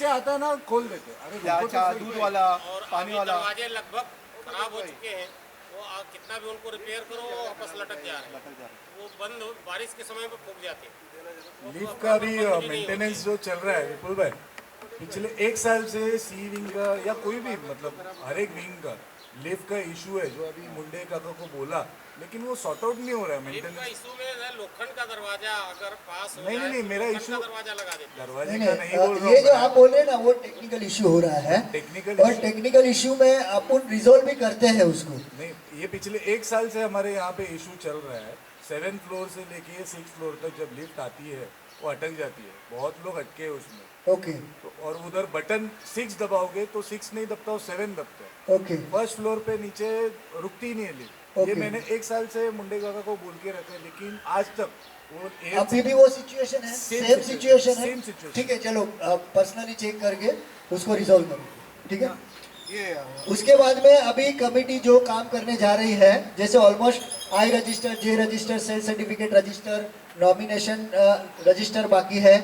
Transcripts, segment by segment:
से आता है ना खोल देते। अरे रुको तो अच्छा सही। दूध वाला और पानी अभी वाला दरवाजे लगभग खराब हो चुके हैं। वो कितना भी उनको रिपेयर करो वो वापस लटक जा रहे लटक जा हैं। रहा वो बंद बारिश के समय में फूक जाते हैं। वो लिफ्ट का प्रॉपर भी बंद भी नहीं होते मेंटेनेंस जो चल रहा है विपुल भाई, पिछले एक साल से सी विंग का या कोई भी मतलब हर एक विंग का लिफ्ट का इशू है जो अभी मुंडे काका को बोला, लेकिन वो सॉर्ट आउट नहीं हो रहा है लिफ्ट का मेंटेनेंस। इशू में है, लोखंड का दरवाजा अगर पास हो नहीं जाए नहीं नहीं, तो मेरा लोखंड इशू का दरवाजा लगा देते हैं। दरवाजे नहीं का नहीं बोल रहा ये जो हूँ आप बोल रहे हैं ना वो टेक्निकल इश्यू हो रहा है। टेक्निकल और टेक्निकल इश्यू में अपन रिजोल्व भी करते हैं उसको। नहीं, ये पिछले एक साल से हमारे यहाँ पे इशू चल रहा है। 7th फ्लोर से लेके 6th फ्लोर तक जब लिफ्ट आती है वो अटक जाती है, बहुत लोग अटके हैं उसमें। ओके तो और उधर बटन 6 दबाओगे तो 6 नहीं दबता, वो 7 दबता है। ओके फर्स्ट फ्लोर पे नीचे रुकती ही नहीं है लिफ्ट। ये Okay. मैंने एक साल से मुंडे काका को बोल के रखा है, लेकिन आज तक वो अभी भी वो सिचुएशन है, Same सेम सिचुएशन है। same situation. ठीक है, चलो पर्सनली चेक करके उसको रिजोल्व करो। ठीक है, ये उसके बाद में अभी कमेटी जो काम करने जा रही है, जैसे almost I register, J register, sale certificate register, nomination register बाकी है।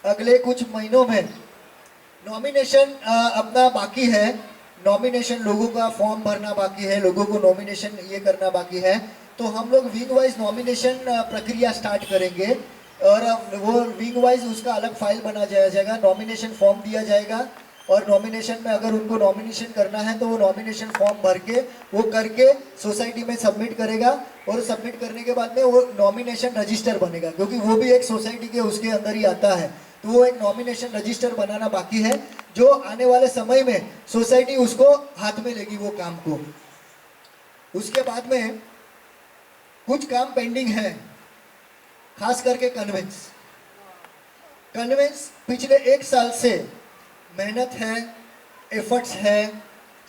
अगले कुछ महीनों में नॉमिनेशन अपना बाकी है। नॉमिनेशन लोगों का फॉर्म भरना बाकी है, लोगों को नॉमिनेशन ये करना बाकी है। तो हम लोग विंग वाइज नॉमिनेशन प्रक्रिया स्टार्ट करेंगे और वो विंग वाइज उसका अलग फाइल बना जाएगा, नॉमिनेशन फॉर्म दिया जाएगा। और नॉमिनेशन में अगर उनको नॉमिनेशन करना है तो वो नॉमिनेशन फॉर्म भर के वो करके सोसाइटी में सबमिट करेगा। और सबमिट करने के बाद में वो नॉमिनेशन रजिस्टर बनेगा, क्योंकि वो भी एक सोसाइटी के उसके अंदर ही आता है। तो वो एक नॉमिनेशन रजिस्टर बनाना बाकी है, जो आने वाले समय में सोसाइटी उसको हाथ में लेगी वो काम को। उसके बाद में कुछ काम पेंडिंग है, खास करके कन्वेंस पिछले एक साल से मेहनत है, एफर्ट्स है,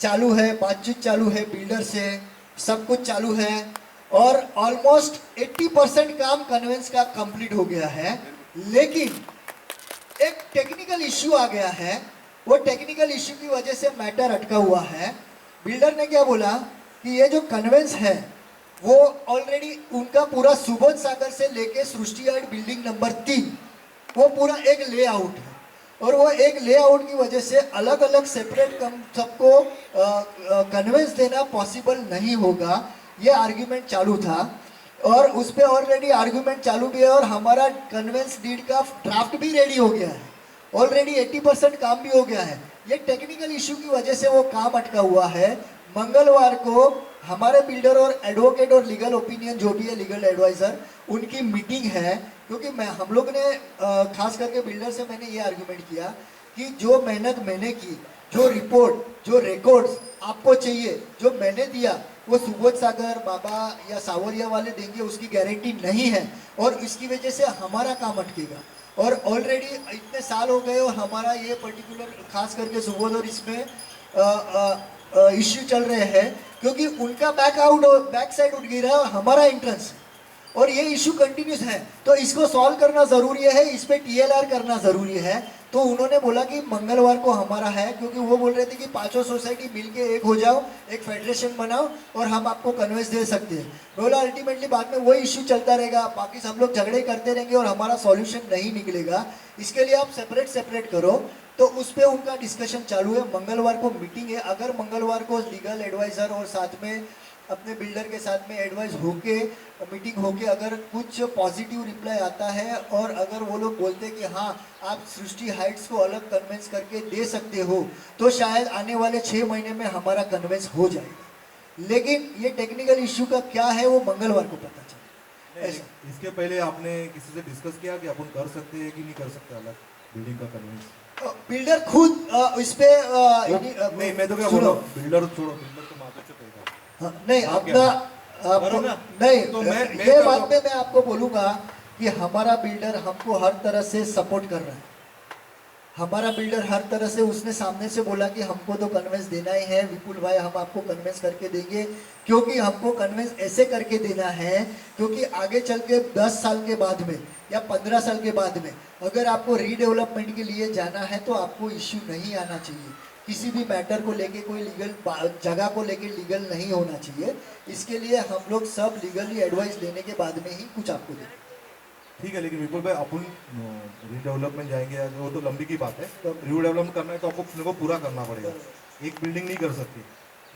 चालू है, बातचीत चालू है, बिल्डर से सब कुछ चालू है। और ऑलमोस्ट 80% काम कन्वेंस का कंप्लीट हो गया है। लेकिन एक टेक्निकल इश्यू आ गया है, वो टेक्निकल इश्यू की वजह से मैटर अटका हुआ है। बिल्डर ने क्या बोला कि ये जो कन्वेंस है वो ऑलरेडी उनका पूरा सुबोध सागर से लेके सृष्टि यार्ड बिल्डिंग नंबर 3 वो पूरा एक लेआउट है। और वो एक लेआउट की वजह से अलग अलग सेपरेट सबको कन्वेंस देना पॉसिबल नहीं होगा, ये आर्ग्यूमेंट चालू था। और उस पर ऑलरेडी आर्ग्यूमेंट चालू भी है और हमारा कन्वेंस डीड का ड्राफ्ट भी रेडी हो गया है। ऑलरेडी 80% काम भी हो गया है। ये टेक्निकल इश्यू की वजह से वो काम अटका हुआ है। मंगलवार को हमारे बिल्डर और एडवोकेट और लीगल ओपिनियन जो भी है, लीगल एडवाइजर, उनकी मीटिंग है। क्योंकि हम लोग ने खास करके बिल्डर से मैंने ये आर्ग्यूमेंट किया कि जो मेहनत मैंने की, जो रिपोर्ट, जो रिकॉर्ड्स आपको चाहिए, जो मैंने दिया, वो सुबोध सागर बाबा या सावरिया वाले देंगे, उसकी गारंटी नहीं है। और इसकी वजह से हमारा काम अटकेगा। और ऑलरेडी इतने साल हो गए और हमारा ये पर्टिकुलर खास करके सुबोध और इसमें इश्यू चल रहे हैं, क्योंकि उनका बैक साइड उठ गिरा है और हमारा एंट्रेंस, और ये इशू कंटिन्यूस है। तो इसको सॉल्व करना ज़रूरी है, इस पे TLR करना ज़रूरी है। तो उन्होंने बोला कि मंगलवार को हमारा है, क्योंकि वो बोल रहे थे कि पांचों सोसाइटी मिलके एक हो जाओ, एक फेडरेशन बनाओ और हम आपको कन्वेंस दे सकते हैं। बोला अल्टीमेटली बाद में वही इशू चलता रहेगा, बाकी सब लोग झगड़े करते रहेंगे और हमारा सॉल्यूशन नहीं निकलेगा। इसके लिए आप सेपरेट करो। तो उस पर उनका डिस्कशन चालू है। मंगलवार को मीटिंग है। अगर मंगलवार को लीगल एडवाइज़र और साथ में अपने बिल्डर के साथ में एडवाइस होके मीटिंग होके अगर कुछ पॉजिटिव रिप्लाई आता है और अगर वो लोग बोलते हैं कि हाँ आप सृष्टि हाइट्स को अलग कन्वेंस करके दे सकते हो, तो शायद आने वाले 6 महीने में हमारा कन्वेंस हो जाएगा। लेकिन ये टेक्निकल इश्यू का क्या है वो मंगलवार को पता चलेगा। इसके पहले आपने किसी से डिस्कस किया कि अपन कर सकते हैं कि नहीं कर सकते अलग बिल्डिंग का कन्वेंस? बिल्डर खुद इस पे नहीं, मैं तो क्या बोल रहा हूँ, बिल्डर छोड़ो, बिल्डर तो माता से कहेगा। नहीं अपना करो ना। नहीं तो मैं ये बात में मैं आपको बोलूंगा कि हमारा बिल्डर हमको हर तरह से सपोर्ट कर रहा है। हमारा बिल्डर हर तरह से, उसने सामने से बोला कि हमको तो कन्वेंस देना ही है विपुल भाई, हम आपको कन्वेंस करके देंगे। क्योंकि हमको कन्वेंस ऐसे करके देना है क्योंकि आगे चल के 10 साल के बाद में या 15 साल के बाद में अगर आपको रीडेवलपमेंट के लिए जाना है तो आपको इश्यू नहीं आना चाहिए। किसी भी मैटर को लेके कोई लीगल जगह को लेके लीगल नहीं होना चाहिए। इसके लिए हम लोग सब लीगली एडवाइस लेने के बाद में ही कुछ आपको देंगे। ठीक है, लेकिन विपुल भाई अपन रीडेवलपमेंट जाएंगे या वो तो लंबी की बात है। रीडेवलपमेंट करना है तो आपको अपने को पूरा करना पड़ेगा, एक बिल्डिंग नहीं कर सकती।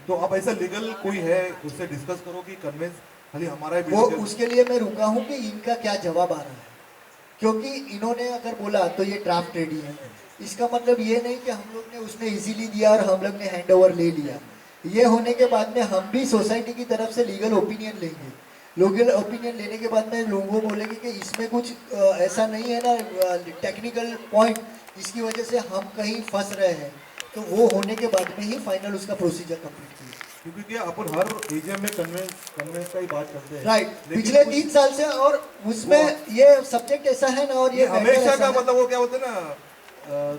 तो आप ऐसा लीगल कोई है उससे डिस्कस करो कि कन्वेंस खाली हमारा ही वो building- उसके लिए मैं रुका हूँ कि इनका क्या जवाब आ रहा है, क्योंकि इन्होंने अगर बोला तो ये ड्राफ्ट रेडी है, इसका मतलब ये नहीं कि हम लोग ने उसने इजीली दिया और हम लोग ने हैंड ओवर ले लिया। ये होने के बाद में हम भी सोसाइटी की तरफ से लीगल ओपिनियन लेंगे। लीगल ओपिनियन लेने के बाद में लोगों को बोलेंगे कि इसमें कुछ ऐसा नहीं है ना टेक्निकल पॉइंट, इसकी वजह से हम कहीं फंस रहे हैं, तो वो होने के बाद में ही फाइनल उसका प्रोसीजर कंप्लीट किया। क्योंकि क्या अपन हर एजीएम में कन्वेंस का ही बात करते हैं। राइट, लेकिन पिछले कुछ- 3 साल से, और उसमें ये सब्जेक्ट ऐसा है ना, और ये ये matter हमेशा ऐसा का है। मतलब वो क्या होतं ना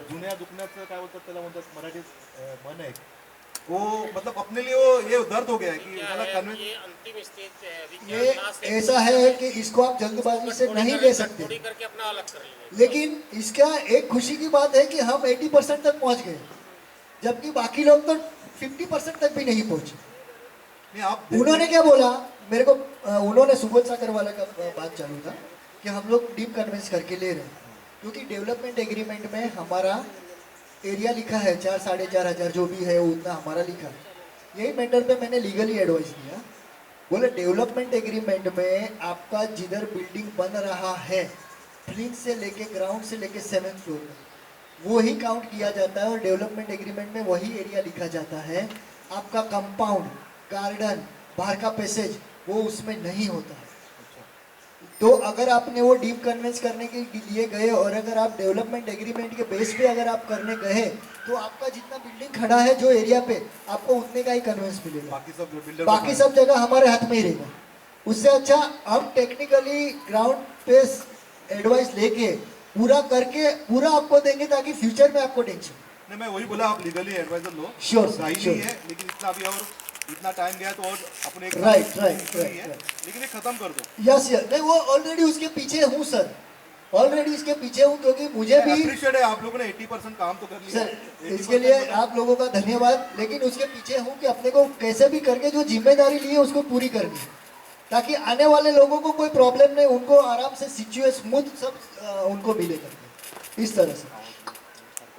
जुन्या दुखण्याचं काय बोलतात त्याला म्हणतात मराठीत मन आहे वो, मतलब अपने लिए वो ये दर्द हो गया है कि क्या साला है, कन्वेंस ये अंतिम स्टेज है, अभी ये क्या लास्ट ऐसा है कि इसको आप जल्दबाजी से नहीं ले सकते, थोड़ी करके अपना अलग कर लेंगे। लेकिन इसका एक खुशी की बात है कि हम 80% तक पहुंच गए, जबकि बाकी लोग तो 50% तक भी नहीं पहुंचे। नहीं आप उन्होंने क्या बोला मेरे को, उन्होंने सुबोध सागर वाला का बात चालू था कि हम लोग डीप कन्वेंस करके ले रहे हैं, क्योंकि डेवलपमेंट एग्रीमेंट में हमारा एरिया लिखा है 4-4.5 जो भी है वो उतना हमारा लिखा है। यही मैटर पे मैंने लीगली एडवाइस दिया, बोले डेवलपमेंट एग्रीमेंट में आपका जिधर बिल्डिंग बन रहा है फ्लिंट से लेके ग्राउंड से लेके 7th फ्लोर में वो ही काउंट किया जाता है, और डेवलपमेंट एग्रीमेंट में वही एरिया लिखा जाता है। आपका कंपाउंड, गार्डन, बाहर का पैसेज वो उसमें नहीं होता है। तो अगर आपने वो डीप कन्वेंस करने के लिए गए और अगर आप डेवलपमेंट एग्रीमेंट के बेस पे अगर आप करने गए तो आपका जितना बिल्डिंग खड़ा है जो एरिया पे आपको उतने का ही कन्वेंस मिलेगा, बाकी सब बिल्डर बाकी सब जगह हमारे हाथ में ही रहेगा। उससे अच्छा हम टेक्निकली ग्राउंड पे एडवाइस लेके पूरा करके पूरा आपको देंगे, ताकि फ्यूचर में आपको टेंशन। नहीं, मैं वही बोला आप लीगली एडवाइजर लो, Sure, सही sure. नहीं है, लेकिन इतना भी और इतना टाइम गया तो और अपने एक Right, साल right, नहीं right, है, right. लेकिन ये खत्म कर दो। यस यस, नहीं वो ऑलरेडी उसके पीछे हूँ सर, ऑलरेडी इसके पीछे हूँ, क्योंकि मुझे भी अप्रिशिएट है आप लोगों ने 80% काम तो कर लिया। सर 80% इसके लिए मतलब- आप लोगों का धन्यवाद, लेकिन उसके पीछे हूँ कि अपने को कैसे भी करके जो जिम्मेदारी ली है उसको पूरी करनी है, ताकि आने वाले लोगों को कोई प्रॉब्लम नहीं, उनको आराम से सिचुएशन स्मूथ सब उनको मिले करके इस तरह से।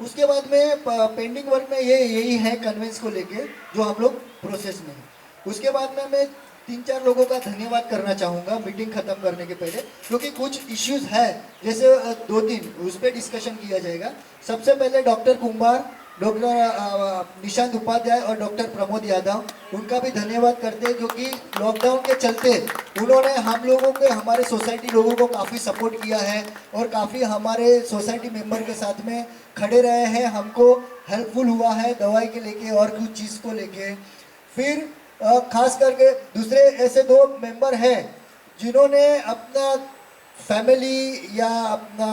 उसके बाद में पेंडिंग वर्क में ये यही है कन्वेंस को लेके जो हम लोग प्रोसेस में है। उसके बाद में मैं 3-4 लोगों का धन्यवाद करना चाहूँगा मीटिंग खत्म करने के पहले, क्योंकि कुछ इश्यूज है जैसे 2-3 उस पर डिस्कशन किया जाएगा। सबसे पहले डॉक्टर कुंभार, डॉक्टर निशांत उपाध्याय और डॉक्टर प्रमोद यादव, उनका भी धन्यवाद करते हैं, क्योंकि लॉकडाउन के चलते उन्होंने हम लोगों के हमारे सोसाइटी लोगों को काफ़ी सपोर्ट किया है और काफ़ी हमारे सोसाइटी मेंबर के साथ में खड़े रहे हैं, हमको हेल्पफुल हुआ है दवाई के लेके और कुछ चीज़ को लेके। फिर खास करके दूसरे ऐसे 2 मेंबर हैं जिन्होंने अपना फैमिली या अपना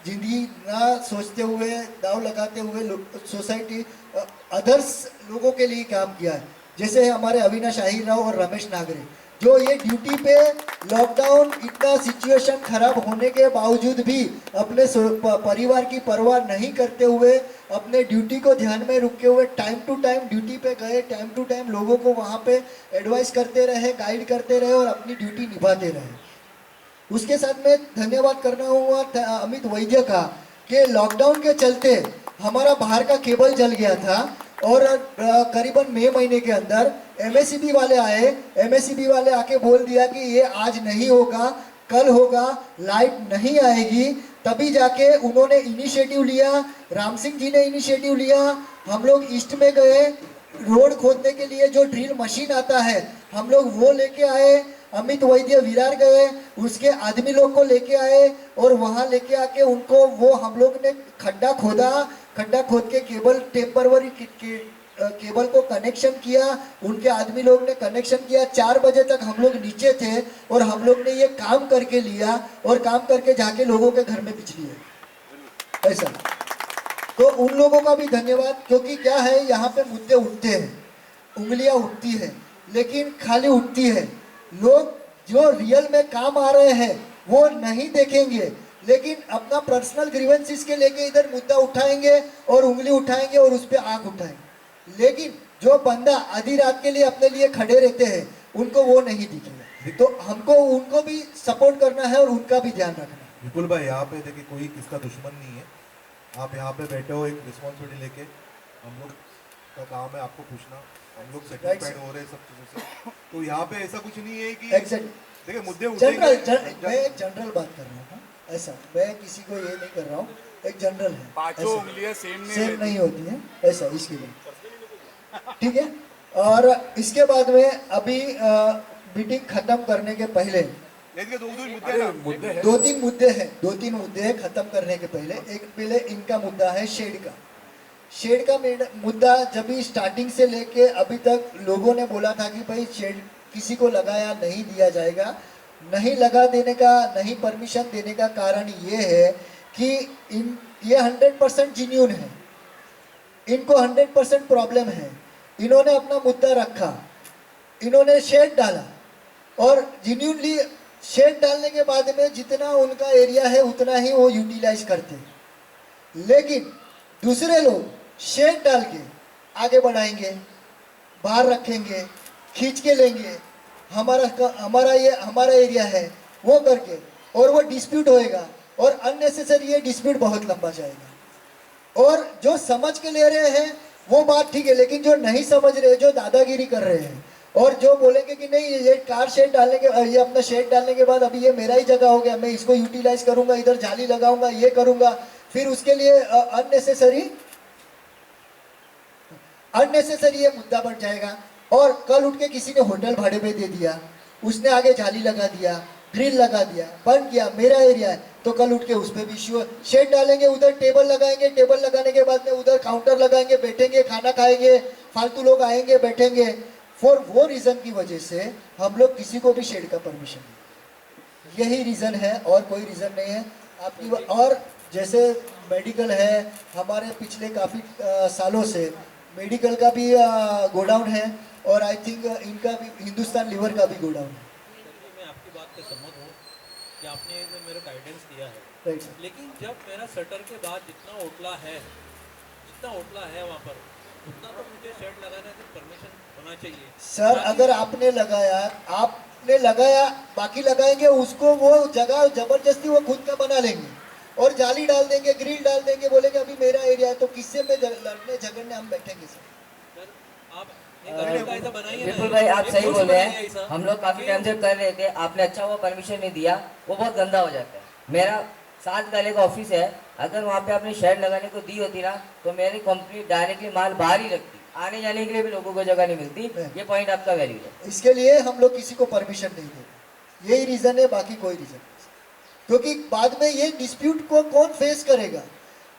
जिंदगी ना सोचते हुए दाव लगाते हुए सोसाइटी अदर्स लोगों के लिए काम किया है, जैसे हमारे अविनाश आहिर राव और रमेश नागरे, जो ये ड्यूटी पे लॉकडाउन इतना सिचुएशन खराब होने के बावजूद भी अपने परिवार की परवाह नहीं करते हुए अपने ड्यूटी को ध्यान में रखे हुए टाइम टू टाइम ड्यूटी पे गए, टाइम टू टाइम लोगों को वहाँ पे एडवाइस करते रहे, गाइड करते रहे और अपनी ड्यूटी निभाते रहे। उसके साथ में धन्यवाद करना हुआ अमित वैद्य का कि लॉकडाउन के चलते हमारा बाहर का केबल जल गया था और करीबन मई महीने के अंदर एमएससीबी वाले आए, एमएससीबी वाले आके बोल दिया कि ये आज नहीं होगा, कल होगा, लाइट नहीं आएगी। तभी जाके उन्होंने इनिशिएटिव लिया, राम सिंह जी ने इनिशिएटिव लिया, हम लोग ईस्ट में गए, रोड खोदने के लिए जो ड्रिल मशीन आता है हम लोग वो लेके आए, अमित वैद्य विरार गए, उसके आदमी लोग को लेके आए और वहाँ लेके आके उनको वो हम लोग ने खड्डा खोदा, खड्डा खोद के केबल टेम्परवरी केबल को कनेक्शन किया, उनके आदमी लोग ने कनेक्शन किया। 4 बजे तक हम लोग नीचे थे और हम लोग ने ये काम करके लिया और काम करके जाके लोगों के घर में बिजली है ऐसा। तो उन लोगों का भी धन्यवाद, क्योंकि क्या है यहाँ पे मुद्दे उठते हैं, उंगलियां उठती है, लेकिन खाली उठती है। लोग जो रियल में काम आ रहे हैं वो नहीं देखेंगे, लेकिन अपना पर्सनल ग्रीवेंसेस के लेके इधर मुद्दा उठाएंगे और उंगली उठाएंगे और उस पर आंख उठाएंगे, लेकिन जो बंदा आधी रात के लिए अपने लिए खड़े रहते हैं उनको वो नहीं दिखेगा। तो हमको उनको भी सपोर्ट करना है और उनका भी ध्यान रखना है। विपुल भाई यहाँ पे देखिए कोई किसका दुश्मन नहीं है, आप यहाँ पे बैठे हो एक रिस्पॉन्सिबिलिटी लेके, हम लोग का काम है आपको पूछना, हम लोग सेटिस्फाइड हो रहे हैं सब चीज़ों से, तो यहाँ पे ऐसा कुछ नहीं है कि एग्जैक्ट देखिए मुद्दे जनरल उठेंगे। मैं एक जनरल बात कर रहा हूँ, ऐसा मैं किसी को ये नहीं कर रहा हूँ, एक जनरल है, पांचों उंगलियां सेम सेम नहीं होती है ऐसा, इसके लिए ठीक है। और इसके बाद में अभी मीटिंग खत्म करने के पहले ये दो दो मुद्दे अरे ना, मुद्दे हैं। दो तीन मुद्दे हैं खत्म करने के पहले। एक पहले इनका मुद्दा है शेड का मुद्दा। जब भी स्टार्टिंग से लेके अभी तक लोगों ने बोला था कि भाई शेड किसी को लगाया नहीं दिया जाएगा, नहीं लगा देने का, नहीं परमिशन देने का कारण ये है कि ये 100% जेन्युइन है, इनको 100% प्रॉब्लम है, इन्होंने अपना मुद्दा रखा, इन्होंने शेड डाला और जेन्युइनली शेड डालने के बाद में जितना उनका एरिया है उतना ही वो यूटिलाइज करते हैं। लेकिन दूसरे लोग शेड डाल के आगे बढ़ाएंगे, बाहर रखेंगे, खींच के लेंगे, हमारा एरिया है वो करके, और वो डिस्प्यूट होएगा और अननेसेसरी ये डिस्प्यूट बहुत लंबा जाएगा। और जो समझ के ले रहे हैं वो बात ठीक है, लेकिन जो नहीं समझ रहे, जो दादागिरी कर रहे हैं और जो बोलेंगे कि नहीं ये कार शेड डालने के, ये अपना शेड डालने के बाद अभी ये मेरा ही जगह हो गया, मैं इसको यूटिलाइज करूंगा, इधर जाली लगाऊंगा, ये करूंगा, फिर उसके लिए अननेसेसरी ये मुद्दा बढ़ जाएगा। और कल उठ के किसी ने होटल भाड़े पे दे दिया, उसने आगे जाली लगा दिया, ग्रिल लगा दिया, बंद किया, मेरा एरिया है, तो कल उठ के उस पर भी इश्यू। शेड डालेंगे, उधर टेबल लगाएंगे, टेबल लगाने के बाद में उधर काउंटर लगाएंगे, बैठेंगे, खाना खाएंगे, फालतू लोग आएंगे बैठेंगे। फॉर वो रीजन की वजह से हम लोग किसी को भी शेड का परमिशन नहीं, यही रीजन है और कोई रीजन नहीं है आपकी। और जैसे मेडिकल है, हमारे पिछले काफ़ी सालों से मेडिकल का भी गोडाउन है और आई थिंक इनका भी हिंदुस्तान लीवर का भी गोडाउन है। चलिए, मैं आपकी बात से सहमत हूँ कि आपने जो मेरा गाइडेंस दिया है, राइट सर। लेकिन जब मेरा शटर के बाद जितना ओटला है वहाँ पर, उतना तो मुझे शेड लगाने की परमिशन होना चाहिए सर अगर आपने लगाया बाकी लगाएंगे उसको, वो जगह जबरदस्ती वो खुद का बना लेंगे और जाली डाल देंगे, ग्रिल डाल देंगे, बोलेंगे अभी मेरा एरिया है, तो किससे में लड़ने झगड़ने हम बैठेंगे सर? आप एक गवर्नमेंट का ऐसा बनाइए ना। बिल्कुल भाई, आप एक सही रूल्स बोले बनाइए हैं, ऐसा हम लोग काफी टाइम से कर रहे थे, आपने अच्छा वो परमिशन नहीं दिया, वो बहुत गंदा हो जाता है। मेरा 7 गले का ऑफिस है, अगर वहाँ पे आपने शेड लगाने को दी होती ना तो मेरी कंपनी डायरेक्टली माल बाहर ही रखती, आने जाने के लिए भी लोगों को जगह नहीं मिलती। ये पॉइंट आपका वैलिड है। इसके लिए हम लोग किसी को परमिशन नहीं देते, यही रीजन है, बाकी कोई रीजन नहीं। क्योंकि बाद में ये डिस्प्यूट को कौन फेस करेगा,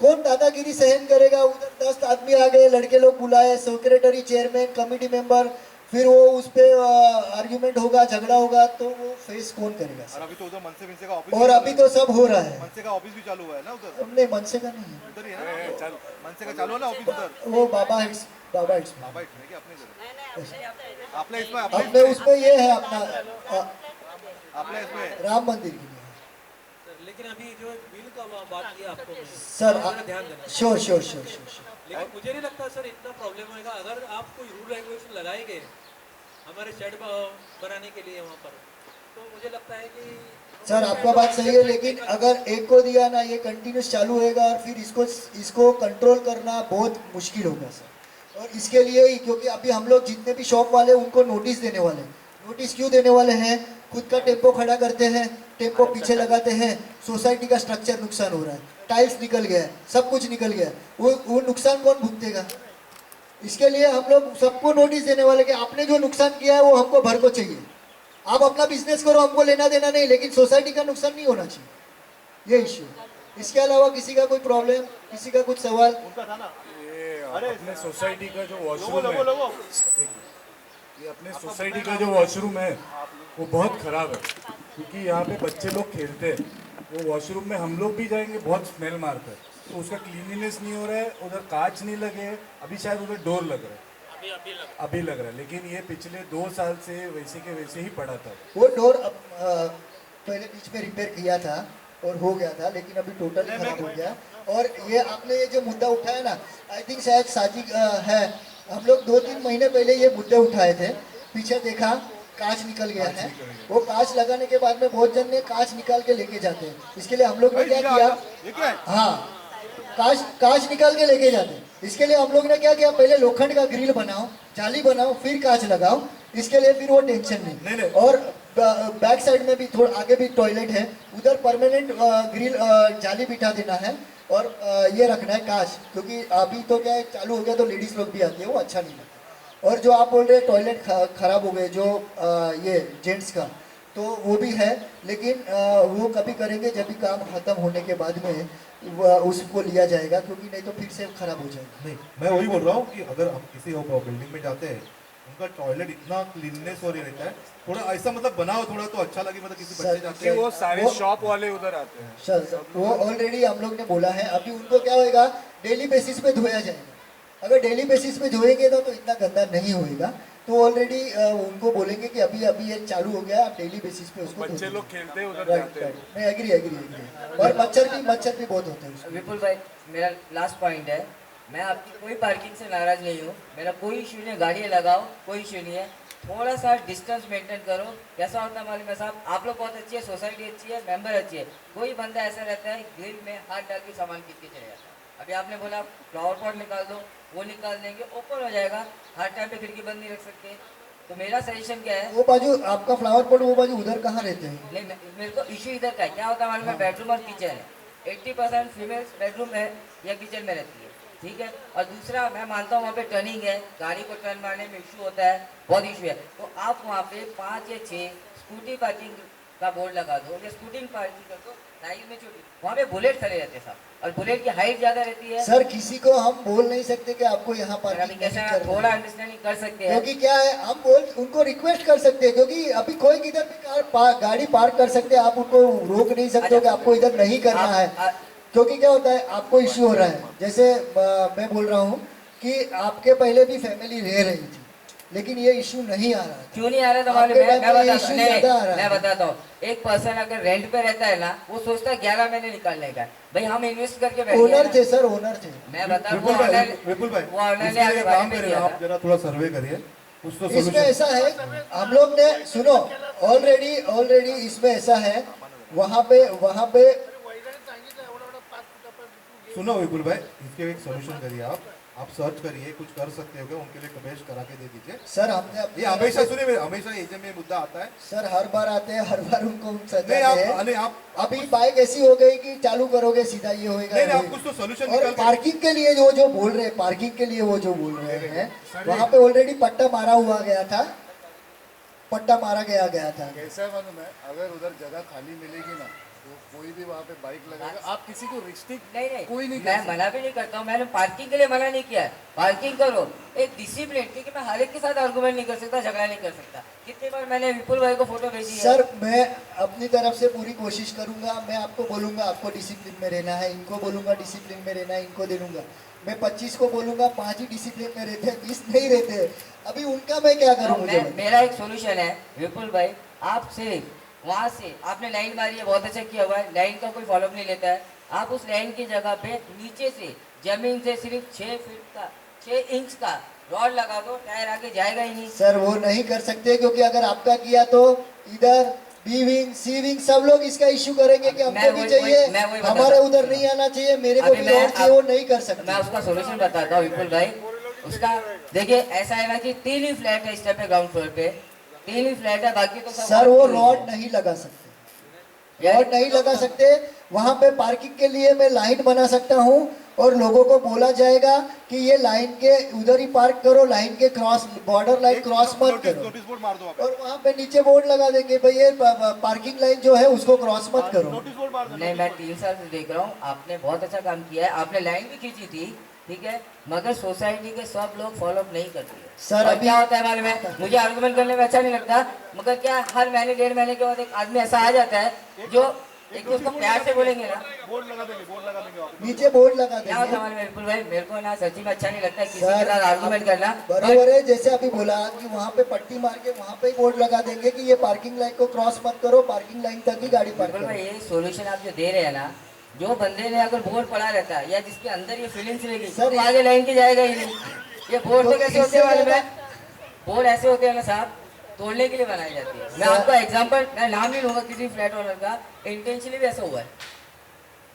कौन दादागिरी सहन करेगा? उधर 10 आदमी आ गए, लड़के लोग बुलाए, सेक्रेटरी, चेयरमैन, कमेटी मेंबर, फिर वो उस पे आर्ग्यूमेंट होगा, झगड़ा होगा, तो वो फेस कौन करेगा और सर? अभी तो उधर मनसे का ऑफिस, और अभी तो सब हो रहा है, मनसे का ऑफिस भी चालू हुआ है ना उधर, नहीं मनसे का नहीं है, उधर ही है ना, मनसे का चालू है ना ऑफिस उधर, वो बाबा हिट्स बाबा इसमें कि अपने इधर, अपने उसमें ये है अपना अपने इसमें राम मंदिर के लिए। सर, लेकिन अभी जो बिल का बात किया आपको मैंने, सर थोड़ा ध्यान देना। श्योर। लेकिन मुझे नहीं लगता सर इतना प्रॉब्लम होगा अगर आप कोई रूल रेगुलेशन लगाएंगे हमारे शेड बनाने के लिए वहाँ पर, तो मुझे लगता है कि सर आपका बात सही है, लेकिन अगर एक को दिया ना, ये कंटिन्यूस चालू होएगा और फिर इसको कंट्रोल करना बहुत मुश्किल होगा सर। और इसके लिए ही, क्योंकि अभी हम लोग जितने भी शॉप वाले उनको नोटिस देने वाले हैं। नोटिस क्यों देने वाले हैं? खुद का टेम्पो खड़ा करते हैं, टेम्पो पीछे लगाते हैं, सोसाइटी का स्ट्रक्चर नुकसान हो रहा है, टाइल्स निकल गया है, सब कुछ निकल गया है, वो नुकसान कौन भुगतेगा? इसके लिए हम लोग सबको नोटिस देने वाले कि आपने जो नुकसान किया है वो हमको भर को चाहिए। आप अपना बिजनेस करो, हमको लेना देना नहीं, लेकिन सोसाइटी का नुकसान नहीं होना चाहिए, ये इश्यू। इसके अलावा किसी का कोई प्रॉब्लम, किसी का कुछ सवाल? ये अपने सोसाइटी का जो वॉशरूम है, ये अपने सोसाइटी का जो वॉशरूम है वो बहुत ख़राब है, क्योंकि यहाँ पे बच्चे लोग खेलते हैं, वो वॉशरूम में हम लोग भी जाएंगे बहुत स्मेल मारता है, तो उसका क्लीनिनेस नहीं हो रहा है, उधर कांच नहीं लगे, अभी शायद उधर डोर लग रहा है, अभी लग रहा है, लेकिन ये पिछले 2 साल से वैसे के वैसे ही पड़ा था। वो डोर पहले बीच में रिपेयर किया था और हो गया था, लेकिन अभी टोटली खराब हो गया। और ये आपने ये जो मुद्दा उठाया ना, आई थिंक शायद साजिक है, हम लोग 2-3 महीने पहले ये मुद्दे उठाए थे, पीछे देखा कांच निकल गया है, वो कांच लगाने के बाद में बहुत जन ने कांच निकाल के लेके जाते हैं। इसके लिए हम लोग ने क्या किया, हाँ कांच निकाल के लेके जाते हैं। इसके लिए हम लोग ने क्या किया, पहले लोखंड का ग्रिल बनाओ, जाली बनाओ, फिर कांच लगाओ। इसके लिए फिर वो टेंशन नहीं। और बैक साइड में भी थोड़ा आगे भी टॉयलेट है, उधर परमानेंट ग्रिल जाली बिठा देना है। और ये रखना है कांच, क्योंकि अभी तो क्या है चालू हो गया तो लेडीज लोग भी आती है, वो अच्छा नहीं लगता। और जो आप बोल रहे हैं टॉयलेट खराब हो गए जो ये जेंट्स का, तो वो भी है, लेकिन वो कभी करेंगे जब भी काम खत्म होने के बाद में उसको लिया जाएगा, क्योंकि नहीं तो फिर से खराब हो जाएगा। नहीं, मैं वही बोल रहा हूँ कि अगर हम किसी बिल्डिंग में जाते हैं, उनका टॉयलेट इतना क्लीननेस और ये रहता है, थोड़ा ऐसा मतलब बनाओ थोड़ा तो अच्छा लगे, मतलब किसी बच्चे जाते हैं वो सारे शॉप वाले उधर आते हैं। सर वो ऑलरेडी हम लोग ने बोला है, अभी उनको क्या होएगा, डेली बेसिस पे धोया जाएगा। अगर डेली बेसिस पे धोएंगे तो इतना गंदा नहीं होएगा। तो ऑलरेडी उनको बोलेंगे कि अभी ये चालू हो गया, आप डेली बेसिस पे उसको बच्चे लोग खेलते हैं उधर राइट जाते हैं। राइट, मैं एग्री। और मच्छर भी बहुत होते हैं उसमें। विपुल भाई, मेरा लास्ट पॉइंट है, मैं आपकी कोई पार्किंग से नाराज नहीं हूँ, मेरा कोई इशू नहीं है, गाड़ियाँ लगाओ, कोई इशू नहीं है, थोड़ा सा डिस्टेंस मेंटेन करो। कैसा होता है मालूम है साहब, आप लोग बहुत अच्छी है, सोसाइटी अच्छी है, मेंबर अच्छी है, कोई बंदा ऐसा रहता है ग्रिल में हाथ डाल के सामान खींच के चले जाता है। अभी आपने बोला फ्लावर पॉट निकाल दो, वो निकाल देंगे, ओपन हो जाएगा, हर टाइम पे खिड़की बंद नहीं रख सकते। तो मेरा सजेशन क्या है, वो बाजू आपका फ्लावर पॉट वो बाजू उधर कहाँ रहते हैं? नहीं मेरे को इशू इधर का है, क्या होता है मालूम है, बेडरूम और किचन है, 80% फीमेल्स बेडरूम में या किचन में रहती है, ठीक है। और दूसरा मैं मानता हूँ वहाँ पे टर्निंग है, गाड़ी को टर्न मारने में इशू होता है, बहुत इशू है। तो आप वहाँ पे 5 या 6 स्कूटी पार्किंग का बोर्ड लगा दो, या स्कूटिंग पार्किंग कर दो, साइड में छोटी, वहाँ पे बुलेट खड़े रहते हैं साहब, और बुलेट की हाइट ज़्यादा रहती है। सर किसी को हम बोल नहीं सकते कि आपको यहाँ अभी पार्किंग कैसा नहीं है, करना थोड़ा है। अंडरस्टैंडिंग कर सकते हैं। क्योंकि क्या है, हम उनको रिक्वेस्ट कर सकते हैं, क्योंकि अभी कोई किधर भी गाड़ी पार्क कर सकते हैं, आप उनको रोक नहीं सकते हो कि आपको इधर नहीं करना है। क्योंकि क्या होता है, आपको इश्यू हो रहा है, जैसे मैं बोल रहा हूँ कि आपके पहले भी फैमिली रह रही थी, लेकिन ये इश्यू नहीं आ रहा है। क्यों नहीं आ रहा था मालूम है? मैं बताता हूँ, एक पर्सन अगर रेंट पे रहता है ना, वो सोचता है 11 महीने निकालने का, भाई हम इन्वेस्ट करके बैठ गए ओनर ना। थे सर, ओनर थे। मैं बता विपुल भाई, वो ऑनर ने इसके आगे लिए बारी काम पे करिए, दिया आप था। जरा थोड़ा सर्वे करिए, कुछ तो इसमें solution- ऐसा है, हम लोग ने सुनो, ऑलरेडी इसमें ऐसा है, वहाँ पे सुनो विपुल भाई, इसके एक सोल्यूशन करिए, आप सर्च करिए, कुछ कर सकते हो क्या, उनके लिए कमेश करा के दे दीजिए। सर हमने ये हमेशा सुनिए, हमेशा ये में मुद्दा आता है। सर हर बार आते हैं, हर बार उनको सजा नहीं हैं। आप अभी बाइक ऐसी हो गई कि चालू करोगे सीधा ये होएगा। नहीं, ये आप होएगा। कुछ तो सोल्यूशन और निकाल के- पार्किंग के लिए जो बोल रहे हैं, पार्किंग के लिए वो जो बोल रहे हैं, वहाँ पे ऑलरेडी पट्टा मारा हुआ गया था, पट्टा मारा गया था। कैसा है मालूम है, अगर उधर जगह खाली मिलेगी ना तो कोई भी वहाँ पे बाइक लगाएगा, आप किसी को रिस्ट्रिक्ट नहीं कोई नहीं मैं मना भी नहीं करता हूँ, मैंने पार्किंग के लिए मना नहीं किया है, पार्किंग करो, एक डिसिप्लिन, क्योंकि मैं हर एक के साथ आर्गुमेंट नहीं कर सकता, झगड़ा नहीं कर सकता। कितनी बार मैंने विपुल भाई को फोटो भेजी है। सर मैं अपनी तरफ से पूरी कोशिश करूंगा, मैं आपको बोलूंगा आपको डिसिप्लिन में रहना है, इनको बोलूंगा डिसिप्लिन में रहना है, इनको दे दूंगा। मैं 25 को बोलूंगा 5 ही डिसिप्लिन में रहते हैं, 20 नहीं रहते। अभी उनका मैं क्या करूँ? मुझे मेरा एक सोल्यूशन है विपुल भाई, आप सिर्फ वहाँ से आपने लाइन मारी है, बहुत अच्छा किया हुआ है, लाइन का कोई फॉलोअप नहीं लेता है, आप उस लाइन की जगह पे नीचे से जमीन से सिर्फ 6 फीट का 6 इंच का रॉड लगा दो, टायर आगे जाएगा ही नहीं। सर वो नहीं कर सकते, क्योंकि अगर आपका किया तो इधर बी विंग सी विंग सब लोग इसका इश्यू करेंगे कि हमको भी चाहिए, हमारे उधर नहीं आना चाहिए, मेरे को भी और चाहिए, वो नहीं कर सकते। मैं उसका सोल्यूशन बताता हूँ विपुल भाई। उसका देखिए ऐसा है ना कि 3 ही फ्लैट है इस टाइप पे, ग्राउंड फ्लोर पे 3 ही फ्लैट है, बाकी तो सब सर वो रॉड नहीं लगा सकते, रॉड नहीं लगा सकते। वहाँ पे पार्किंग के लिए मैं लाइन बना सकता हूँ, और लोगों को बोला जाएगा कि ये लाइन के उधर ही पार्क करो, लाइन के क्रॉस, बॉर्डर लाइन क्रॉस मत करो, नोटिस बोर्ड मार दो आप। और वहाँ पे नीचे बोर्ड लगा देंगे भाई ये पार्किंग लाइन जो है उसको क्रॉस मत करो। नोटिस बोर्ड मार दो। नहीं, मैं 3 साल से देख रहा हूँ, आपने बहुत अच्छा काम किया है, आपने लाइन भी खींची थी, ठीक है, मगर सोसाइटी के सब लोग फॉलोअप नहीं करते हैं। सर, और अभी- क्या होता है मालूम है, मुझे आर्गुमेंट करने में अच्छा नहीं लगता, मगर क्या हर महीने 1.5 महीने के बाद एक आदमी ऐसा आ जाता है जो एक तो उसको प्यार से बोलेंगे ना, बोर्ड लगा देंगे आप। नीचे बोर्ड लगा क्या होता है देंगे। मालूम है विपुल भाई, मेरे को ना सच्ची में अच्छा नहीं लगता किसी सर, के साथ आर्गुमेंट करना। बराबर है, जैसे अभी बोला कि वहाँ पे पट्टी मार के वहाँ पे ही बोर्ड लगा देंगे कि ये पार्किंग लाइन को क्रॉस मत करो, पार्किंग लाइन तक ही गाड़ी पार्क बिल्कुल करो। भाई, ये सोल्यूशन आप जो दे रहे हैं ना, जो बंदे ने अगर बोर्ड पड़ा रहता है या जिसके अंदर ये फीलिंग्स रहेगी, सर, तो आगे लाइन की जाएगा ही नहीं। ये बोर्ड तो कैसे होते हैं मालूम है, बोर्ड ऐसे होते हैं ना साहब, तोड़ने के लिए बनाई जाती है। मैं आपको एग्जांपल, मैं नाम नहीं लूंगा किसी फ्लैट ओनर का, इंटेंशनली भी ऐसा हुआ है।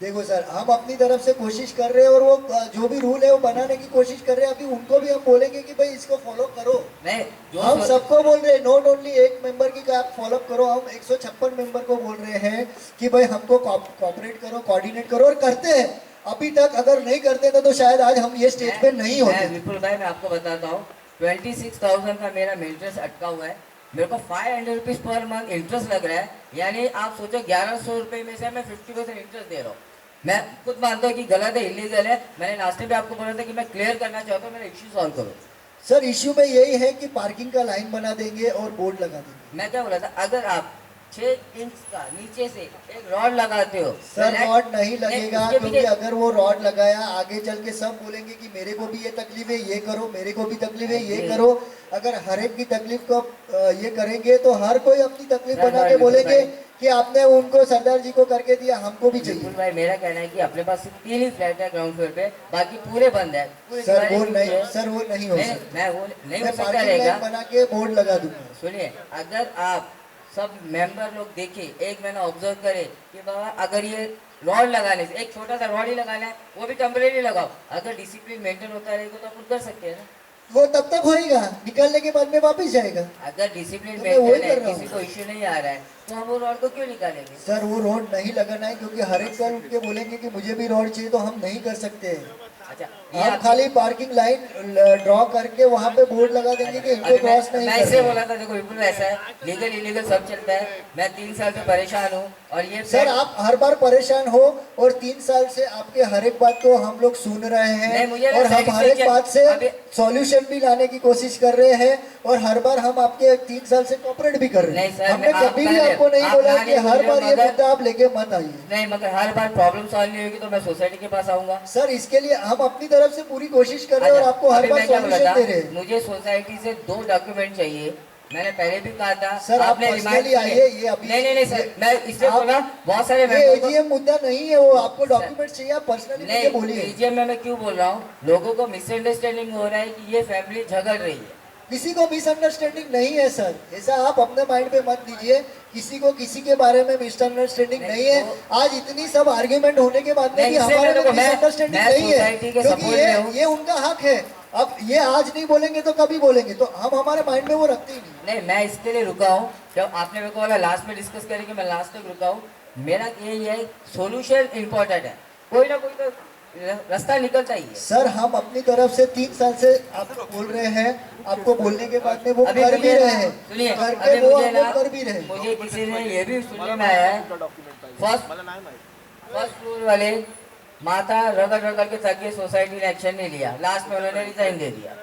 देखो सर, हम अपनी तरफ से कोशिश कर रहे हैं और वो जो भी रूल है वो बनाने की कोशिश कर रहे हैं। अभी उनको भी हम बोलेंगे कि भाई इसको फॉलो करो। नहीं, जो हम सबको बोल रहे हैं, नॉट ओनली एक मेंबर की आप फॉलो करो, हम 156 मेंबर को बोल रहे हैं कि भाई हमको कोऑपरेट करो, कोऑर्डिनेट करो, और करते हैं। अभी तक अगर नहीं करते ना तो शायद आज हम ये स्टेज पे नहीं होते। विपुल भाई, मैं आपको बताता हूँ, 26,000 का मेरा मेंटेनेंस अटका हुआ है। मेरे को 500 रुपीज पर मंथ इंटरेस्ट लग रहा है। यानी आप सोचो 1100 रुपए में से मैं 50% इंटरेस्ट दे रहा हूँ। मैं खुद मानता हूँ कि गलत है, इलीगल है। मैंने लास्ट टाइम भी आपको बोला था कि मैं क्लियर करना चाहता हूँ, मेरा इश्यू सॉल्व करो। सर इश्यू में यही है कि पार्किंग का लाइन बना देंगे और बोर्ड लगा देंगे। मैं क्या बोला था, अगर आप 6 इंच का नीचे से एक रॉड लगाते हो, सर मैं- रॉड नहीं लगेगा, उसके क्योंकि पीछे- अगर वो रॉड लगाया आगे चल के सब बोलेंगे कि मेरे को भी ये तकलीफ है, ये करो, मेरे को भी तकलीफ है, ये करो। अगर हर एक की तकलीफ को ये करेंगे तो हर कोई अपनी तकलीफ सर, बना के बिल्कुल बोलेंगे भाई। कि आपने उनको सरदार जी को करके दिया, हमको भी विपुल चाहिए। भाई, मेरा कहना है कि अपने पास सिर्फ 3 ही फ्लैट है ग्राउंड फ्लोर पे, बाकी पूरे बंद है। पूरे सर दीवारें वो टूटी नहीं, है। सर वो नहीं हो नहीं, सकता। मैं वो नहीं हो मैं सकता पार्किंग रहेगा। लाइन बना के बोर्ड लगा दूंगा। सुनिए, अगर आप सब मेंबर लोग देखे, एक महीना ऑब्जर्व करे कि बाबा अगर ये रॉड लगाने से, एक छोटा सा रॉड ही लगाना है, वो भी टेम्परेरी लगाओ। अगर डिसिप्लिन मेंटेन होता रहेगा तो अपन कर सकते हैं ना। वो तब तक होएगा, निकलने के बाद में वापस जाएगा। अगर डिसिप्लिन तो मैं वही मेंटेन है, कर रहा हूँ। किसी को इश्यू नहीं आ रहा है, तो हम वो रॉड को क्यों निकालेंगे? सर वो रोड नहीं लगाना है, क्योंकि हर एक बार उठ के बोलेंगे कि मुझे भी रोड चाहिए, तो हम नहीं कर सकते हैं। अच्छा, ये हम आप- खाली पार्किंग लाइन ड्रॉ करके वहाँ पे बोर्ड लगा देंगे कि इनको अभी क्रॉस नहीं मैं इसलिए करना। बोला था, देखो विपुल ऐसा है, लीगल इलीगल सब चलता है। मैं 3 साल से परेशान हूँ और ये सर आप हर बार परेशान हो, और 3 साल से आपके हर एक बात को हम लोग सुन रहे नहीं, हैं, मुझे ना और हम हर एक satisfaction- बात से अभी- सॉल्यूशन भी लाने की कोशिश कर रहे हैं, और हर बार हम आपके 3 साल से कोऑपरेट भी कर रहे नहीं हैं। सर, हमने आप कभी भी पहले- आपको नहीं आप बोला ना कि नहीं हर बोल बार रहे ये मगर- मुद्दा आप लेके मत आइए। नहीं, मगर हर बार प्रॉब्लम सॉल्व नहीं होगी तो मैं सोसाइटी के पास आऊंगा। सर इसके लिए हम अपनी तरफ से पूरी कोशिश कर रहे हैं, और आपको हर अभी बार मैं क्या बोला सॉल्यूशन था, दे रहे हैं। मुझे सोसाइटी से 2 डॉक्यूमेंट चाहिए। मैंने पहले भी कहा था। सर, आप आपने personally remind किया। आइए, ये अभी- नहीं सर, मैं इसलिए आप- बोला, बहुत सारे ये मेंबर को- एजीएम मुद्दा नहीं है, वो आपको डॉक्यूमेंट चाहिए, आप पर्सनली मुझे नहीं, बोलिए। AGM में मैं क्यों बोल रहा हूँ, लोगों को मिसअंडरस्टैंडिंग हो रहा है कि ये फैमिली झगड़ रही है। किसी को मिसअंडरस्टैंडिंग नहीं है सर, ऐसा आप अपने माइंड पे मत लीजिए। किसी को किसी के बारे में मिसअंडरस्टैंडिंग नहीं, नहीं है। तो- आज इतनी सब आर्ग्यूमेंट होने के बाद में नहीं, भी इसलिए हमारे मैं में देखो, मैं मिसअंडरस्टैंडिंग नहीं है, सोसाइटी के क्योंकि सपोर्ट में हूँ। ये उनका हक है। अब ये आज नहीं बोलेंगे तो कभी बोलेंगे, तो हम हमारे माइंड में वो रखते ही नहीं। नहीं, मैं इसके लिए रुका हूँ। जब आपने मेरे को बोला लास्ट में डिस्कस करेंगे, मैं लास्ट तक रुका हूँ। मेरा यही है, सोल्यूशन इम्पोर्टेंट है, कोई ना कोई तो रास्ता निकलता ही है। सर हम अपनी तरफ से 3 साल से आपको बोल रहे हैं, आपको बोलने के बाद में वो अभी कर भी मुझे रहे ना- हैं, सुनिए, करके अभी वो मुझे हम ना- लोग कर भी रहे हैं। मुझे किसी ने ये भी सुनने में आया है, फर्स्ट फ्लोर वाले माथा रगड़ रगड़ के थक गए, सोसाइटी ने एक्शन नहीं लिया, लास्ट में उन्होंने रिजाइन दे दिया।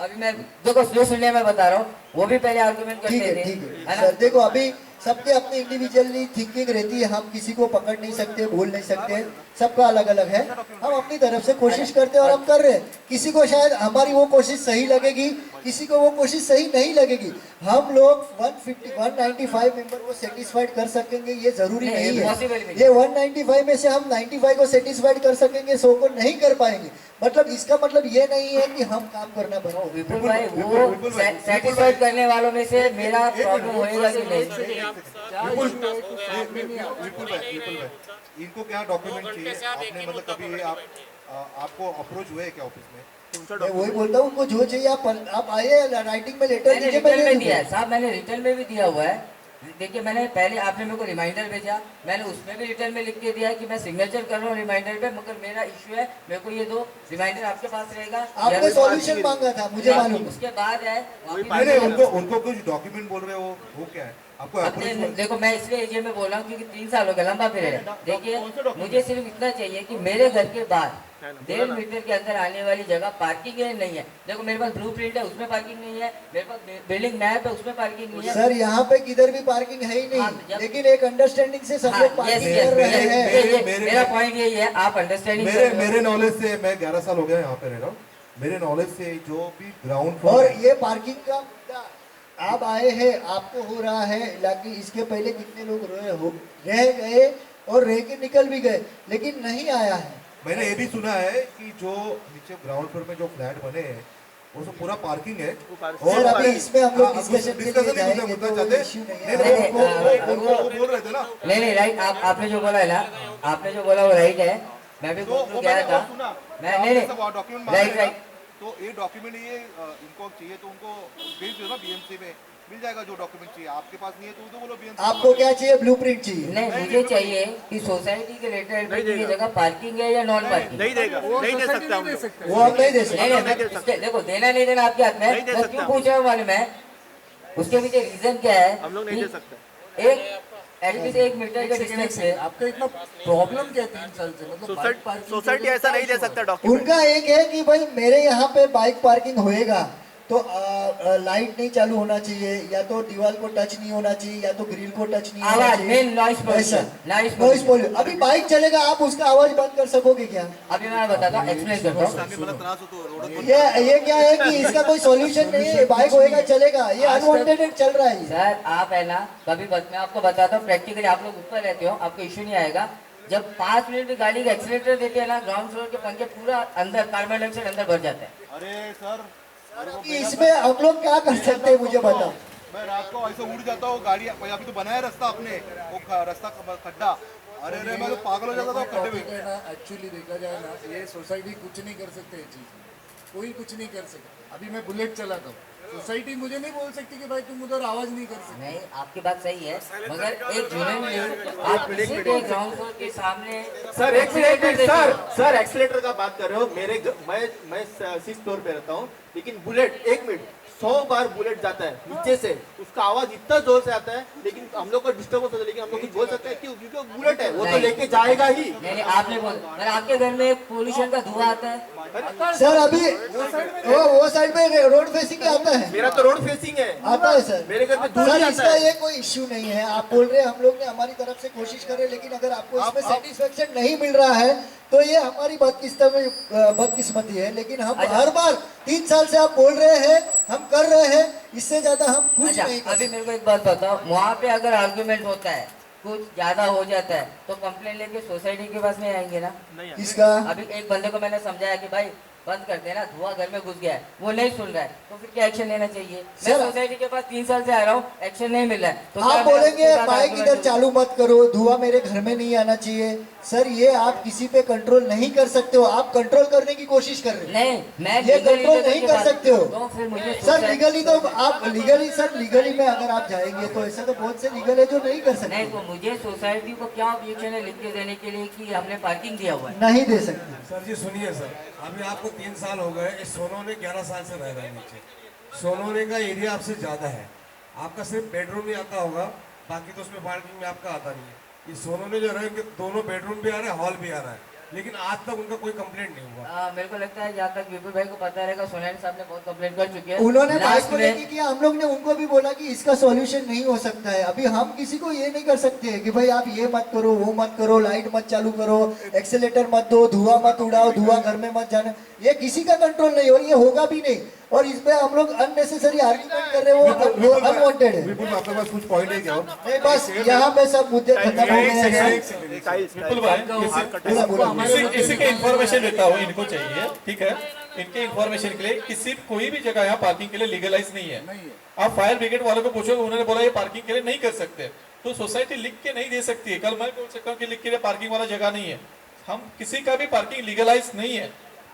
अभी मैं देखो जो सुनने में बता रहा हूँ, वो भी पहले आर्गुमेंट ठीक करते है, थे, ठीक है है ना? सर। देखो अभी सबके अपनी इंडिविजुअली थिंकिंग रहती है, हम किसी को पकड़ नहीं सकते, बोल नहीं सकते, सबका अलग अलग है। हम अपनी तरफ से कोशिश करते हैं और हम कर रहे हैं। किसी को शायद हमारी वो कोशिश सही लगेगी, किसी को वो कोशिश सही नहीं लगेगी। हम लोग 195 मेंबर को सेटिस्फाइड कर सकेंगे ये जरूरी नहीं, नहीं possible भी है। नहीं। ये 195 में से हम 95 को सेटिस्फाइड कर सकेंगे, 100 को नहीं कर पाएंगे। मतलब इसका मतलब ये नहीं है कि हम काम करना बंद कर दें। विपुल भाई, विपुल वो भाई, सेटिस्फाइड करने वालों में से मेरा प्रॉब्लम होएगा कि नहीं? विपुल भाई, इनको क्या डॉक्यूमेंट चाहिए? से आप एक आपने ही मतलब मुद्दा कभी पकड़ के आप बैठे आपको अप्रोच हुए क्या ऑफिस में? मैं वही बोलता हूँ, उनको जो चाहिए आप आइए, राइटिंग में लेटर मैंने दीजिए, मैं रिटर्न दे में दिया दूंगा। है साहब, मैंने रिटर्न में भी दिया हुआ है। देखिए, मैंने पहले आपने मेरे को रिमाइंडर भेजा, मैंने उसमें भी रिटर्न में लिख के दिया है कि मैं सिग्नेचर कर रहा हूँ रिमाइंडर पे, मगर मेरा इश्यू है, मेरे को ये दो रिमाइंडर आपके पास रहेगा। आपने सॉल्यूशन मांगा था, मुझे मालूम है। उसके बाद है नहीं नहीं, उनको कुछ डॉक्यूमेंट बोल रहे हो, वो क्या है? आपको अपने अप्रोच देखो, मैं इसलिए एजीएम में बोल रहा हूँ क्योंकि 3 साल हो गए, लंबा पीरियड है। देखिए, मुझे सिर्फ इतना चाहिए कि मेरे घर के बाहर 1.5 मीटर के अंदर आने वाली जगह पार्किंग है नहीं है। देखो, मेरे पास ब्लूप्रिंट है, उसमें पार्किंग नहीं है, मेरे पास बिल्डिंग मैप है, उसमें पार्किंग नहीं है। सर यहाँ पे किधर भी पार्किंग है ही हाँ, नहीं, जब- लेकिन एक अंडरस्टैंडिंग से सब हाँ, लोग yes, पार्किंग yes, कर रहे हैं। मेरा पॉइंट यही है, आप अंडरस्टैंडिंग मेरे नॉलेज से, मैं 11 साल हो गया यहाँ पे रह रहा हूँ, मेरे नॉलेज से जो भी ग्राउंड और फ्लोर ये पार्किंग का मुद्दा आप आए हैं, आपको हो रहा है, हालांकि इसके पहले कितने लोग रह गए और रह के निकल भी गए, लेकिन नहीं आया है। मैंने ये भी सुना है कि जो नीचे ग्राउंड फ्लोर में जो फ्लैट बने हैं वो सब पूरा पार्किंग है। सर अभी इसमें हम लोग हाँ, डिस्कशन के लिए discussion नहीं जाएंगे मुद्दा तो चाहते। इश्यू नहीं नहीं, है। नहीं, वो बोल रहे थे ना। नहीं राइट, आपने जो बोला है ना, आपने जो बोला वो राइट है। मैं भी तो बोल वो कह मैंने रहा वो था। सुना। मैं नहीं डॉक्यूमेंट राइट राइट। तो ये डॉक्यूमेंट ये इनको चाहिए तो उनको भेज दो ना बीएमसी में, मिल जाएगा जो डॉक्यूमेंट चाहिए। आपके पास नहीं है तो बोलो बीएमसी। आपको क्या चाहिए, ब्लूप्रिंट चाहिए? नहीं, मुझे चाहिए कि सोसाइटी के लेटर की जगह पार्किंग है या नॉन पार्किंग। नहीं देगा, नहीं दे सकता हम लोग। वो हम नहीं दे सकते। नहीं नहीं, देखो देना नहीं देना आपके हाथ में है। मैं क्यों पूछ रहा हूँ मालूम है? उसके पीछे रीजन क्या है? हम लोग नहीं दे सकते। एक एटलीस्ट 1 मीटर के डिस्टेंस से आपका इतना प्रॉब्लम क्या है 3 साल से? मतलब बाइक पार्किंग सोसाइटी ऐसा नहीं दे सकता डॉक्यूमेंट। उनका एक है कि भाई मेरे यहाँ पे बाइक पार्किंग होएगा तो लाइट नहीं चालू होना चाहिए, या तो दीवार को टच नहीं होना चाहिए, या तो ग्रिल को टच नहीं होना आवाज चाहिए। Main noise pollution, noise pollution. अभी बाइक चलेगा, आप उसका आवाज बंद कर सकोगे क्या? अभी मैं बताता हूँ, एक्सप्लेन करता हूँ। ये क्या है कि इसका कोई सॉल्यूशन नहीं है। बाइक होएगा चलेगा, ये अनवांटेड चल रहा है। सर आप है ना, मैं आपको बताता हूँ प्रैक्टिकली, आप लोग ऊपर रहते हो आपको इश्यू नहीं आएगा। जब 5 मिनट में गाड़ी का एक्सीलेटर देते हैं ना, ग्राउंड फ्लोर के पंखे पूरा अंदर कार्बन डाइऑक्साइड अंदर भर जाता है। अरे सर, कि इसमें हम लोग क्या कर सकते हैं, मुझे बताओ। मैं रात को ऐसे उड़ जाता हूँ गाड़ी, अभी तो बनाया रास्ता अपने, वो रास्ता खड्डा। अरे मैं तो पागल हो जाता था खड्डे में। एक्चुअली देखा जाए ना, ये सोसाइटी कुछ नहीं कर सकते, ये चीज कोई कुछ नहीं कर सकता। अभी मैं बुलेट चलाता हूँ, सोसाइटी मुझे नहीं बोल सकती कि भाई तुम उधर आवाज नहीं कर सकते। नहीं, आपकी बात सही है, मगर एक जुनून आप किसी के ग्राउंड फ्लोर के सामने सर एक मिनट सर एक्सीलेटर का बात कर रहे हो। मैं 6th फ्लोर पे रहता हूँ, लेकिन बुलेट 1 मिनट 100 बार बुलेट जाता है नीचे से, उसका आवाज इतना जोर से आता है, लेकिन हम लोग को डिस्टर्ब होता है। लेकिन हम लोग कुछ बोल सकते हैं क्यों? क्योंकि बुलेट है, वो तो लेके जाएगा ही। नहीं आपने बोल, मगर आपके घर में पोल्यूशन का धुआं आता है। सर अभी वो साइड में रोड फेसिंग आता है। मेरा तो रोड फेसिंग है, आता है सर। मेरे घर में दूर सर जाता इसका है। ये कोई इश्यू नहीं है। आप बोल रहे हैं हम लोग ने हमारी तरफ से कोशिश करे, लेकिन अगर आपको इसमें सेटिस्फेक्शन नहीं मिल रहा है तो ये हमारी बदकिस्मती है। लेकिन हम हर बार 3 साल से आप बोल रहे हैं, हम कर रहे हैं, इससे ज्यादा हम कुछ अच्छा, नहीं कर अभी मेरे को एक बात बताओ, वहाँ पे अगर आर्गुमेंट होता है, कुछ ज्यादा हो जाता है, तो कंप्लेन लेके सोसाइटी के पास नहीं आएंगे ना? सकते। इसका अभी एक बंदे को मैंने समझाया कि भाई बंद कर देना, धुआं घर में घुस गया है, वो नहीं सुन रहा है, तो फिर क्या एक्शन लेना चाहिए? मैं सर, सोसाइटी के पास 3 साल से आ रहा हूँ, एक्शन नहीं मिल रहा है, तो क्या आप मैं बोलेंगे उसके साथ बाइक argument इधर करूं? चालू मत करो, धुआं मेरे घर में नहीं आना चाहिए। सर ये आप किसी पे कंट्रोल नहीं कर सकते हो, आप कंट्रोल करने की कोशिश कर रहे हो। नहीं, मैं ये legally कंट्रोल लेकर नहीं के कर बात- सकते हो। तो फिर मुझे सर सोसाइटी- लीगली तो आप लीगली में अगर आप जाएंगे तो ऐसा तो बहुत से लीगल है जो नहीं कर सकते। नहीं, तो मुझे सोसाइटी को क्या ऑब्जेक्शन है लिख के देने के लिए कि हमने पार्किंग दिया हुआ है? नहीं दे सकते। सर जी सुनिए सर, अभी आपको 3 साल हो गए, इस सोनोने 11 साल से रह रहे हैं नीचे। सोनोने का एरिया आपसे ज़्यादा है, आपका सिर्फ बेडरूम ही आता होगा, बाकी तो उसमें पार्किंग में आपका आता नहीं है। ये सोनोने जो रहेंगे, दोनों बेडरूम भी आ रहे हैं, हॉल भी आ रहा है, लेकिन आज तक उनका कोई कंप्लेंट नहीं हुआ। मेरे को लगता है जहाँ तक विपुल भाई को पता रहेगा, सोनाली साहब ने बहुत कंप्लेंट कर चुके हैं। उन्होंने बाइक लास्ट को में लेके किया, हम लोग ने उनको भी बोला कि इसका सॉल्यूशन नहीं हो सकता है। अभी हम किसी को ये नहीं कर सकते कि भाई आप ये मत करो, वो मत करो, लाइट मत चालू करो, एक्सीलेटर मत दो, धुआं मत उड़ाओ, धुआं घर में मत जाना, ये किसी का कंट्रोल नहीं हो, ये होगा भी नहीं। और इस पे हम लोग अननेसेसरी आर्ग्यूमेंट कर रहे हो, वो अनवांटेड है। विपुल आपके पास कुछ पॉइंट है क्या? नहीं बस यहाँ पे सब मुद्दे खत्म हो गए हैं। विपुल भाई इसी के इंफॉर्मेशन देता हूँ, इनको चाहिए, ठीक है? इनके इंफॉर्मेशन के लिए किसी कोई भी जगह यहाँ पार्किंग के लिए लीगलाइज नहीं है। आप फायर ब्रिगेड वालों को पूछोगे, उन्होंने बोला ये पार्किंग के लिए नहीं कर सकते, तो सोसाइटी लिख के नहीं दे सकती है। कल मैं बोल सकता हूँ कि लिख के पार्किंग वाला जगह नहीं है, हम किसी का भी पार्किंग लीगलाइज नहीं है।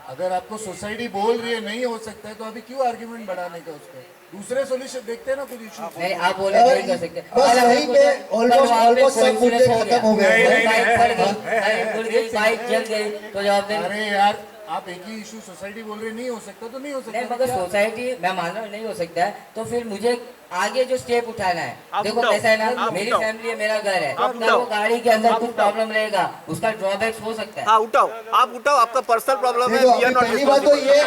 अगर आपको सोसाइटी बोल रही है नहीं हो सकता है, तो अभी क्यों आर्ग्यूमेंट बढ़ाने का? उसका दूसरे सॉल्यूशन देखते हैं ना, कुछ इशू। नहीं, आप बोले नहीं कर सकते। बस यहीं पे ऑलमोस्ट सब मुद्दे खत्म हो गए हैं। बाइक जल गई तो जवाब देना। अरे यार, आप एक ही इशू सोसाइटी बोल रहे नहीं हो सकता तो नहीं हो सकता। नहीं, मगर सोसाइटी मैं मान रहा हूँ नहीं हो सकता है, तो फिर मुझे आगे जो स्टेप उठाना है, देखो कैसा है ना, मेरी फैमिली है, मेरा घर है, तो वो गाड़ी के अंदर कुछ प्रॉब्लम रहेगा, उसका ड्रॉबैक्स हो सकता है। हाँ उठाओ, आप उठाओ, आपका पर्सनल प्रॉब्लम है। देखो, We are not पहली बात तो ये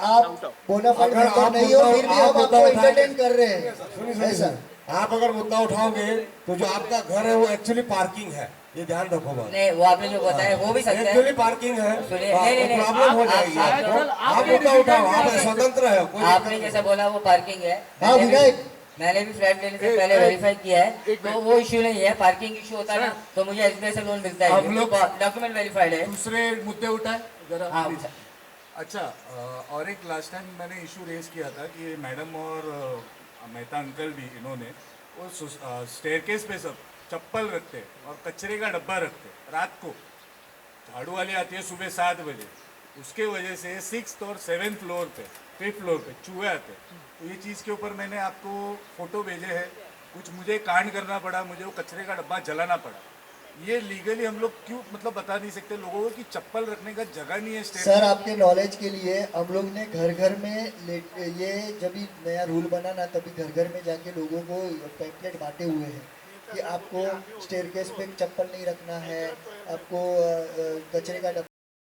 आप बोनाफाइड मेंबर नहीं हो, फिर भी हम आपको एंटरटेन कर रहे हैं ऐसा। आप अगर मुद्दा उठाओगे तो जो आपका घर है वो एक्चुअली पार्किंग है, ये ध्यान रखो बात। नहीं, वो आपने जो बताया हो भी सकता है, एक्चुअली पार्किंग है, सुनिए, नहीं, प्रॉब्लम हो जाएगी। आप मुद्दा उठाओ, आप स्वतंत्र है, कोई आपने जैसा बोला वो पार्किंग है। हाँ विनायक, मैंने भी फ्लैट लेने से पहले वेरीफाई किया है, तो वो इश्यू नहीं है। पार्किंग इश्यू होता है ना, तो मुझे एसबीआई से लोन मिलता है, हम लोग डॉक्यूमेंट वेरीफाइड है। दूसरे मुद्दे उठाए जरा हाँ, please। अच्छा और एक लास्ट टाइम मैंने इशू रेज किया था कि मैडम और मेहता अंकल भी इन्होंने वो स्टेयरकेस पे सब चप्पल रखते और कचरे का डब्बा रखते रात को। झाड़ू वाली आती है सुबह 7 बजे, उसके वजह से 6th और 7th फ्लोर पे 5th फ्लोर पे चूहे आते। तो ये चीज़ के ऊपर मैंने आपको फ़ोटो भेजे हैं, कुछ मुझे कांड करना पड़ा, मुझे वो कचरे का डब्बा जलाना पड़ा। ये लीगली हम लोग क्यों मतलब बता नहीं सकते लोगों को कि चप्पल रखने का जगह नहीं है स्टेट। सर आपके नॉलेज के लिए हम लोग ने घर घर में ये जब भी नया रूल बना ना तभी घर घर में जाके लोगों को पैम्पलेट बांटे हुए हैं कि आपको स्टेयरकेस पे चप्पल नहीं रखना है, आपको कचरे का